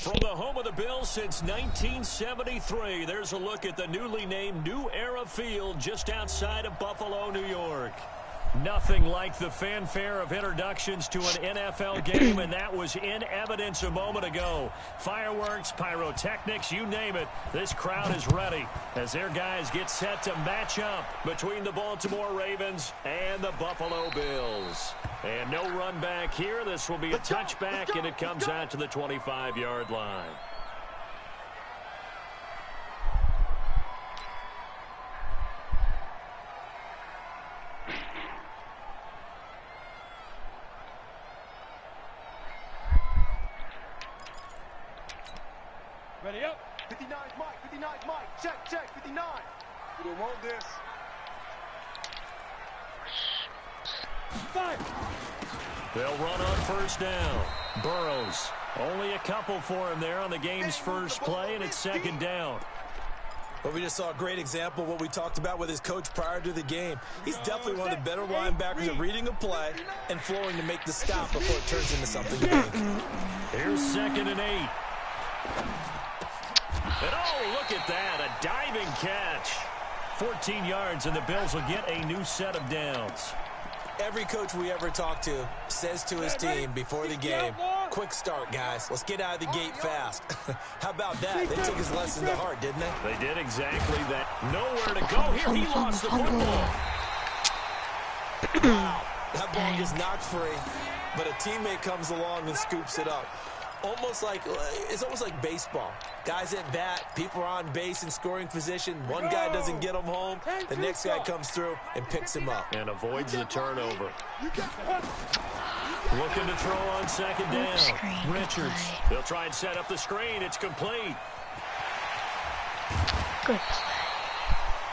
From the home of the Bills since 1973, there's a look at the newly named New Era Field just outside of Buffalo, New York. Nothing like the fanfare of introductions to an NFL game, and that was in evidence a moment ago. Fireworks, pyrotechnics, you name it. This crowd is ready as their guys get set to match up between the Baltimore Ravens and the Buffalo Bills. And no run back here. This will be a touchback, and it comes out to the 25-yard line. Ready up. 59's Mike. 59's Mike. Check. 59. We don't want this. Fire. They'll run on first down. Burrows. Only a couple for him there on the game's first play, and it's second down. Well, we just saw a great example of what we talked about with his coach prior to the game. He's definitely one of the better linebackers at reading a play and flowing to make the stop before it turns into something big. Here's 2nd and 8. And oh, look at that, a diving catch. 14 yards, and the Bills will get a new set of downs. Every coach we ever talk to says to his team before the game, quick start, guys. Let's get out of the gate fast. How about that? They took his lesson to heart, didn't they? They did exactly that. Nowhere to go here. He lost the football. Wow, that ball gets knocked free, but a teammate comes along and scoops it up. It's almost like baseball. Guys at bat, people are on base in scoring position. One guy doesn't get him home. The next guy comes through and picks him up. And avoids the turnover. Looking to throw on second down. Richards. They'll try and set up the screen. It's complete. Good.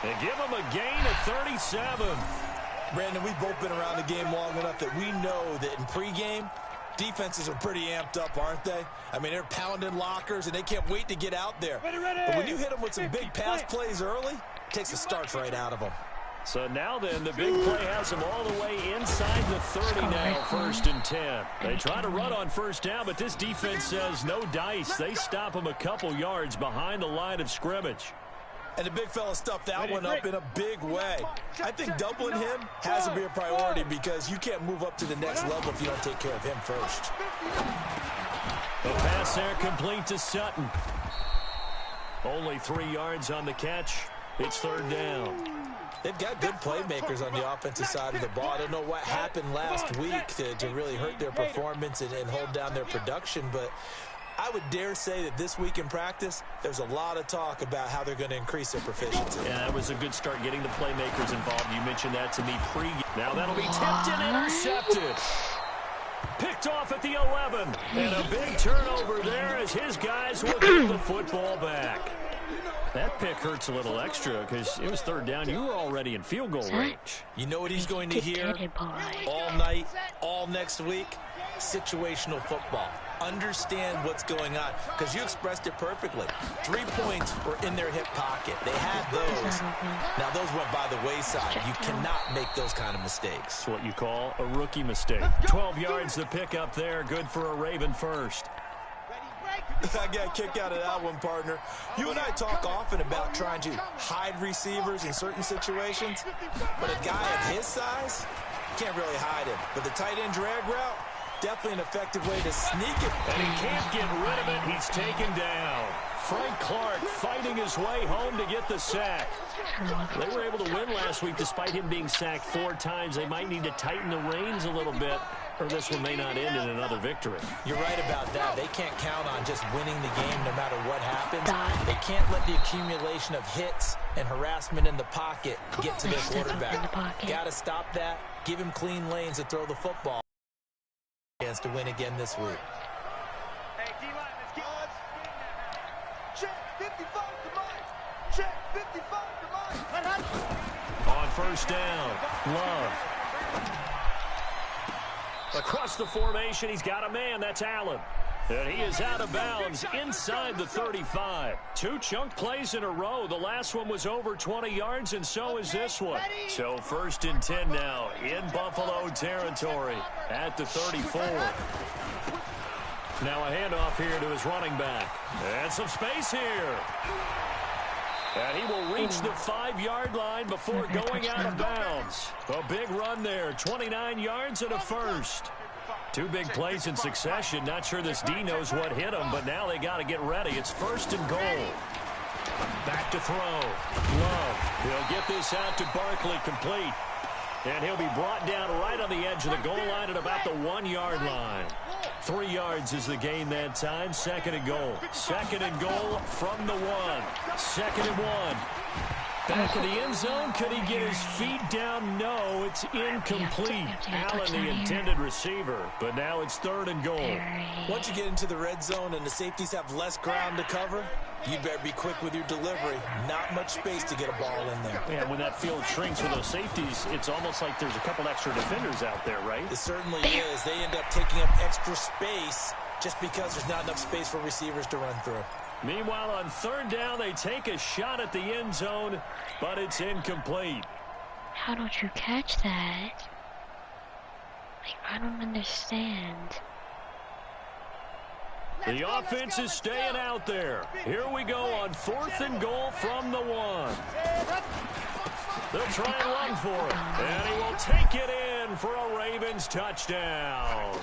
They give him a gain of 37. Brandon, we've both been around the game long enough that we know that in pregame, defenses are pretty amped up, aren't they? I mean, they're pounding lockers, and they can't wait to get out there. But when you hit them with some big pass plays early, it takes the starch right out of them. So now then, the big play has them all the way inside the 30 now, 1st and 10. They try to run on first down, but this defense says no dice. They stop them a couple yards behind the line of scrimmage. And the big fella stuffed that one up in a big way. I think doubling him has to be a priority because you can't move up to the next level if you don't take care of him first. The pass there complete to Sutton. Only 3 yards on the catch. It's 3rd down. They've got good playmakers on the offensive side of the ball. I don't know what happened last week to really hurt their performance and hold down their production, but I would dare say that this week in practice, there's a lot of talk about how they're going to increase their proficiency. Yeah, that was a good start getting the playmakers involved. You mentioned that to me pre-game. Now that'll be tipped and intercepted. Picked off at the 11. And a big turnover there as his guys will get the football back. That pick hurts a little extra because it was 3rd down. You were already in field goal range. You know what he's going to hear all night, all next week? Situational football. Understand what's going on because you expressed it perfectly. 3 points were in their hip pocket. They had those. Now those went by the wayside. You cannot make those kind of mistakes. It's what you call a rookie mistake. 12 yards the pick up there. Good for a Raven first. I got a kick out of that one, partner. You and I talk often about trying to hide receivers in certain situations, but a guy of his size, can't really hide him. But the tight end drag route, definitely an effective way to sneak it. And he can't get rid of it. He's taken down. Frank Clark fighting his way home to get the sack. They were able to win last week despite him being sacked 4 times. They might need to tighten the reins a little bit, or this one may not end in another victory. You're right about that. They can't count on just winning the game no matter what happens. They can't let the accumulation of hits and harassment in the pocket get to their quarterback. Got to stop that. Give him clean lanes to throw the football. Chance to win again this week. Hey, D-line, let's keep on. Check 55 to Mike. Check 55 to Mike. On first down, Love. Across the formation, he's got a man. That's Allen. And he is out of bounds inside the 35. 2 chunk plays in a row. The last one was over 20 yards, and so is this one. So 1st and 10 now in Buffalo territory at the 34. Now a handoff here to his running back. And some space here. And he will reach the 5-yard line before going out of bounds. A big run there, 29 yards and a first. 2 big plays in succession. Not sure this D knows what hit him, but now they got to get ready. It's 1st and goal. Back to throw. Love. He'll get this out to Barkley, complete. And he'll be brought down right on the edge of the goal line at about the 1-yard line. 3 yards is the gain that time. 2nd and goal. 2nd and goal from the 1. 2nd and 1. Back in the end zone. Could he get his feet down? No, it's incomplete. Allen, the intended receiver. But now it's 3rd and goal. Once you get into the red zone and the safeties have less ground to cover, you better be quick with your delivery. Not much space to get a ball in there. Yeah, when that field shrinks with those safeties, it's almost like there's a couple extra defenders out there, right? It certainly is. They end up taking up extra space just because there's not enough space for receivers to run through. Meanwhile, on 3rd down, they take a shot at the end zone, but it's incomplete. How don't you catch that? Like, I don't understand. The offense is staying out there. Here we go on 4th and goal from the 1. They'll try and run for it. And he will take it in for a Ravens touchdown.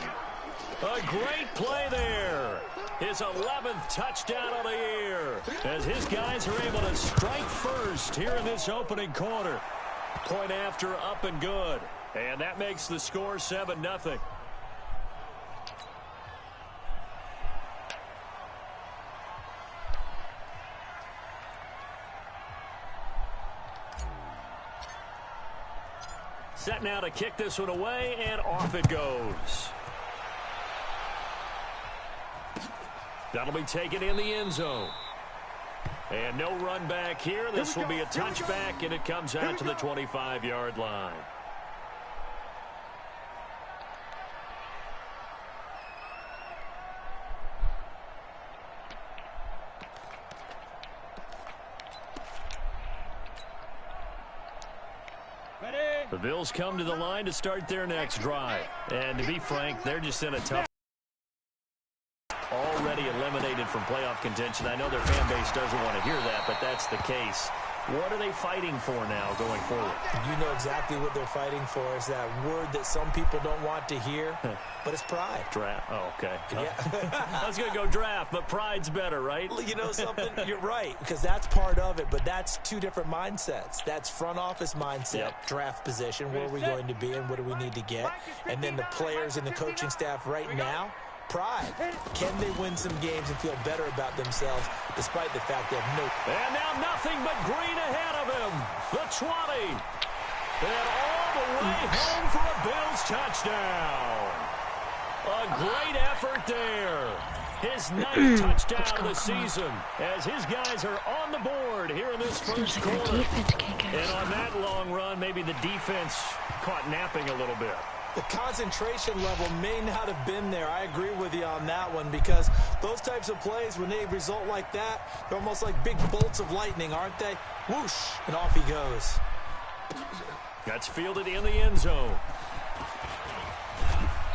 A great play there. His 11th touchdown of the year. As his guys are able to strike first here in this opening quarter. Point after, up and good. And that makes the score 7-0. Set now to kick this one away, and off it goes. That'll be taken in the end zone. And no run back here. This will be a touchback, and it comes out to the 25-yard line. The Bills come to the line to start their next drive. And to be frank, they're just in a tough... Already eliminated from playoff contention. I know their fan base doesn't want to hear that, but that's the case. What are they fighting for now going forward? You know exactly what they're fighting for. Is that word that some people don't want to hear, but it's pride. Draft. Oh, okay. Yeah. I was going to go draft, but pride's better, right? You know something? You're right, because that's part of it, but that's 2 different mindsets. That's front office mindset, draft position, where are we going to be and what do we need to get? And then the players and the coaching staff right now, pride. Can they win some games and feel better about themselves despite the fact they have no... And now nothing but green ahead of him. The 20. And all the way home for a Bills touchdown. A great effort there. His 9th touchdown of the season as his guys are on the board here in this first quarter. And on that long run, maybe the defense caught napping a little bit. The concentration level may not have been there. I agree with you on that one because those types of plays, when they result like that, they're almost like big bolts of lightning, aren't they? Whoosh, and off he goes. That's fielded in the end zone.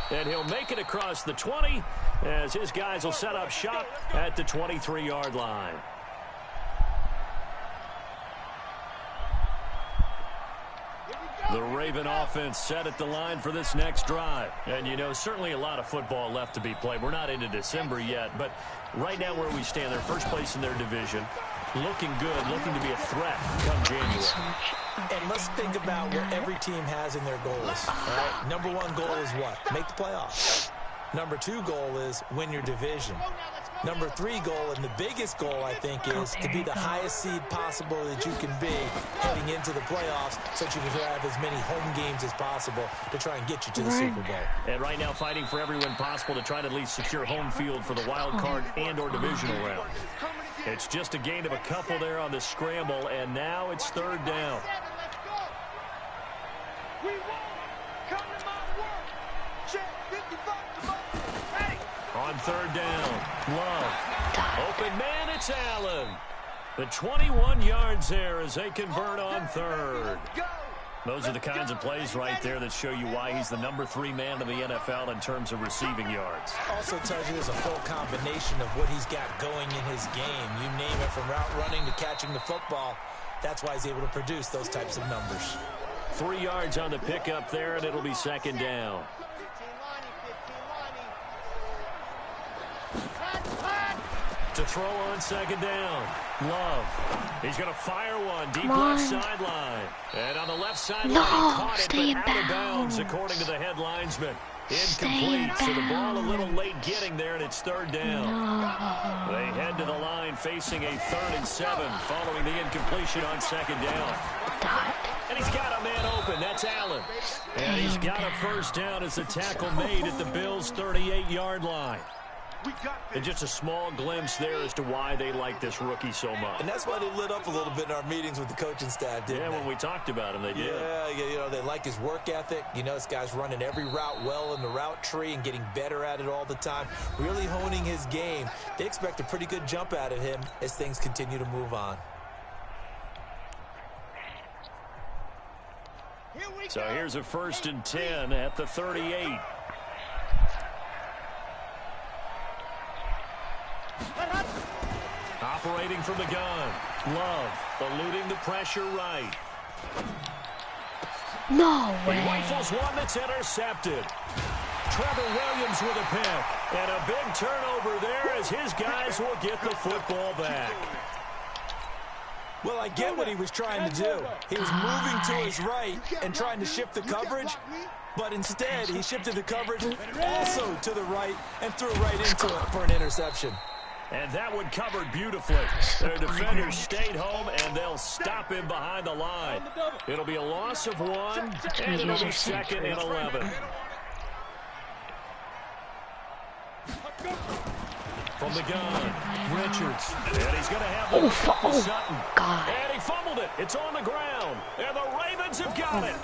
And he'll make it across the 20 as his guys will set up shop at the 23-yard line. The Raven offense set at the line for this next drive. And, you know, certainly a lot of football left to be played. We're not into December yet, but right now where we stand, they're first place in their division. Looking good, looking to be a threat come January. And let's think about what every team has in their goals. All right? Number 1 goal is what? Make the playoffs. Number 2 goal is win your division. Number 3 goal, and the biggest goal, I think, is to be the highest seed possible that you can be heading into the playoffs so that you can have as many home games as possible to try and get you to the Super Bowl. And right now fighting for every win possible to try to at least secure home field for the wild card and or divisional round. It's just a gain of a couple there on the scramble, and now it's 3rd down. On 3rd down, Love. Open man, it's Allen. The 21 yards there as they convert on 3rd. Those are the kinds of plays right there that show you why he's the number 3 man in the NFL in terms of receiving yards. Also tells you there's a full combination of what he's got going in his game. You name it, from route running to catching the football. That's why he's able to produce those types of numbers. 3 yards on the pickup there, and it'll be second down. To throw on second down. Love. He's going to fire one deep left sideline. And on the left sideline, he caught it, but out of bounds, according to the head linesman. Incomplete, so the ball a little late getting there, and it's third down. They head to the line facing a 3rd and 7 following the incompletion on second down. And he's got a man open. That's Allen. And he's got a first down as the tackle made at the Bills' 38-yard line. And just a small glimpse there as to why they like this rookie so much. And that's why they lit up a little bit in our meetings with the coaching staff, didn't they? When we talked about him, they did. Yeah, you know, they like his work ethic. You know, this guy's running every route well in the route tree and getting better at it all the time, really honing his game. They expect a pretty good jump out of him as things continue to move on. So here's a 1st and 10 at the 38. Operating from the gun. Love eluding the pressure right. No way. He rifles one that's intercepted. Trevor Williams with a pick. And a big turnover there as his guys will get the football back. Well, I get what he was trying to do. He was moving to his right and trying to shift the coverage, but instead he shifted the coverage also to the right and threw right into it for an interception. And that one covered beautifully. Their defenders stayed home, and they'll stop him behind the line. It'll be a loss of 1, and it'll be 2nd and 11. From the gun, Richards. And he's going to have the Sutton. God. And he fumbled it. It's on the ground. And the Ravens have got it.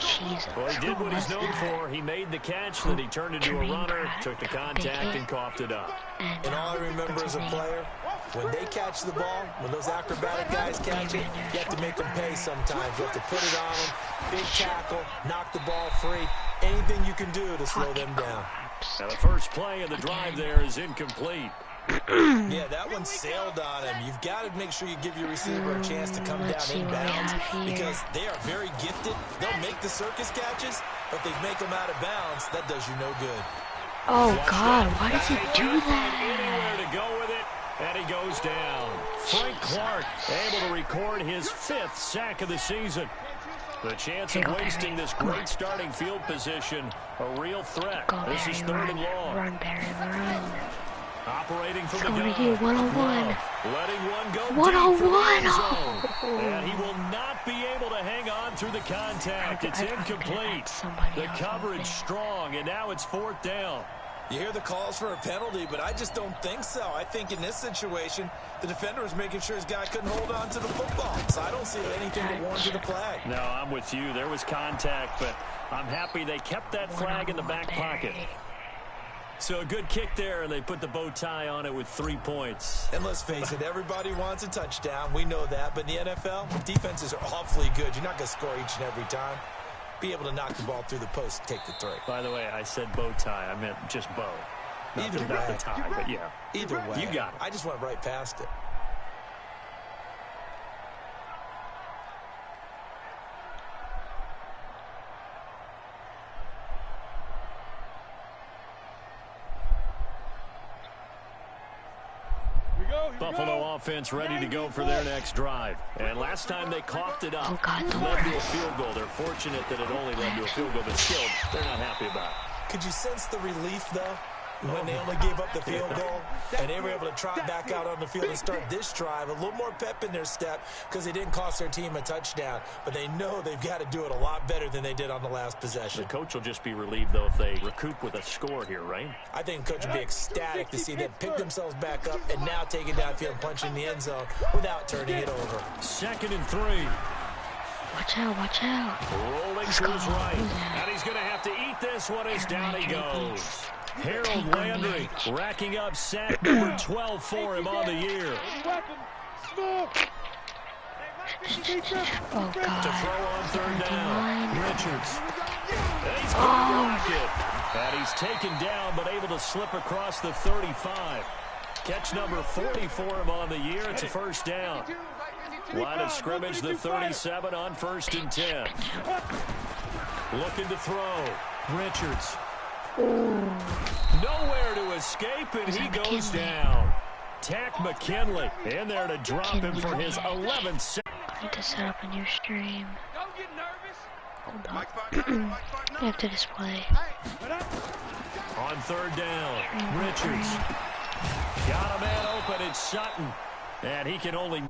Well, he did what he's known for. He made the catch, then he turned into a runner, took the contact, and coughed it up. And all I remember as a player, when they catch the ball, when those acrobatic guys catch it, you have to make them pay sometimes. You have to put it on them, big tackle, knock the ball free. Anything you can do to slow them down. Now the first play of the drive there is incomplete. Yeah, that one sailed on him. You've got to make sure you give your receiver a chance to come down inbounds because they are very gifted. They'll make the circus catches, but if they make them out of bounds, that does you no good. Oh, God, why does he do that? Anywhere to go with it, and he goes down. Frank Clark able to record his 5th sack of the season. The chance of wasting this great starting field position, a real threat. This is 3rd and long. Run, Barry, run. Operating from the gun. Here, 1-on-1. Letting one go 1-on-1. And he will not be able to hang on through the contact. It's incomplete. The coverage strong, and now it's 4th down. You hear the calls for a penalty, but I just don't think so. I think in this situation, the defender was making sure his guy couldn't hold on to the football. So I don't see anything that warranted the flag. No, I'm with you. There was contact, but I'm happy they kept that flag in the back pocket. So a good kick there, and they put the bow tie on it with 3 points. And let's face it, everybody wants a touchdown. We know that. But in the NFL, defenses are awfully good. You're not going to score each and every time. Be able to knock the ball through the post and take the 3. By the way, I said bow tie. I meant just bow. Not the tie, but yeah. Either way. You got it. I just went right past it. Buffalo offense ready to go for their next drive. And last time they coughed it up, God, led to a field goal. They're fortunate that it only led to a field goal, but still, they're not happy about it. Could you sense the relief, though, when they only gave up the field goal and they were able to trot back out on the field and start this drive? A little more pep in their step because they didn't cost their team a touchdown, but they know they've got to do it a lot better than they did on the last possession. The coach will just be relieved, though, if they recoup with a score here, right? I think the coach will be ecstatic to see them pick themselves back up and now take it downfield and punch in the end zone without turning it over. 2nd and 3. Watch out, watch out. Rolling to his right. And he's going to have to eat this one as down he goes. Harold Landry racking up sack number 12 for him on the year. Oh, God. To throw on third down. Richards. And he's Oh. going to block it. And he's taken down, but able to slip across the 35. Catch number 40 for him on the year. It's a first down. Line of scrimmage, the 37 on 1st and 10. Looking to throw. Richards. Nowhere to escape, and he goes down. Tack McKinley in there to drop him for his 11th. I need to set up a new stream. Hold on. I have to display. On third down, Richards. Got a man open, it's Sutton. And he can only...